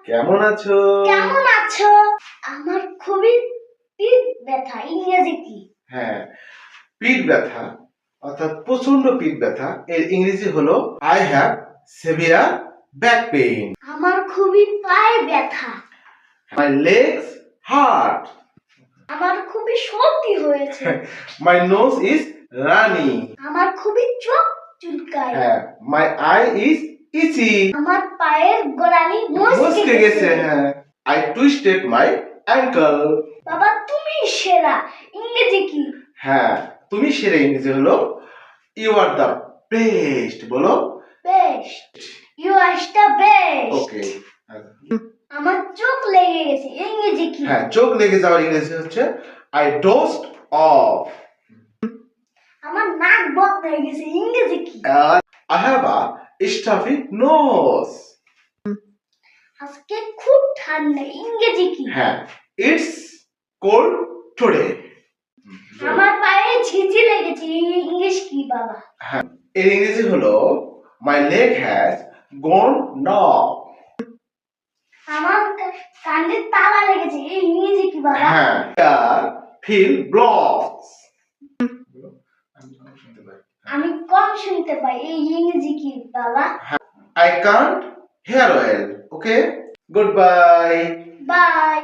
কেমন আছো? কেমন আছো? আমার খুবই পিঠ ব্যথা। ইংরেজি কি? হ্যাঁ, পিঠ ব্যথা অর্থাৎ প্রচন্ড পিঠ ব্যথা এর ইংরেজি হলো I have severe back pain. আমার খুবই পায়ে ব্যথা। My legs hurt. আমার খুবই সর্দি হয়েছে। My nose is running. আমার খুবই চোখ চুলকায়। হ্যাঁ, মাই আই ইজ ইচি। আমার পায়ের গোড়ালি মুচকে গেছে। হ্যাঁ, আই টুইস্টেড মাই অ্যাঙ্কল। বাবা তুমি সেরা। ইংরেজি কি? হ্যাঁ, তুমি সেরা ইংরেজি হলো ইউ আর দ্য বেস্ট। বলো best. You are the best. Okay. আমার চোখ লেগে গেছে। ইংরেজি কি? হ্যাঁ, চোখ লেগে যাওয়ার ইংরেজি হচ্ছে আই ডোজড অফ। আমার নাক বন্ধ হয়ে গেছে। ইংরেজি কি? I have a stuffy nose. আজকে খুব ঠান্ডা। ইংরেজি কি? হ্যাঁ, ইটস কোল্ড টুডে। আমার পায়ে ঝিঁঝি লেগেছে। ইংলিশ কি বাবা? হ্যাঁ, এর ইংরেজি হলো my leg has gone knock. আমার কানে তালা লেগেছে। ইংরেজি কি বাবা? হ্যাঁ, আর ফিল ব্লকস। আমি কম শুনতে পাই। এই ইংরেজি কি বাবা? I can't hear well. Okay? Goodbye. By.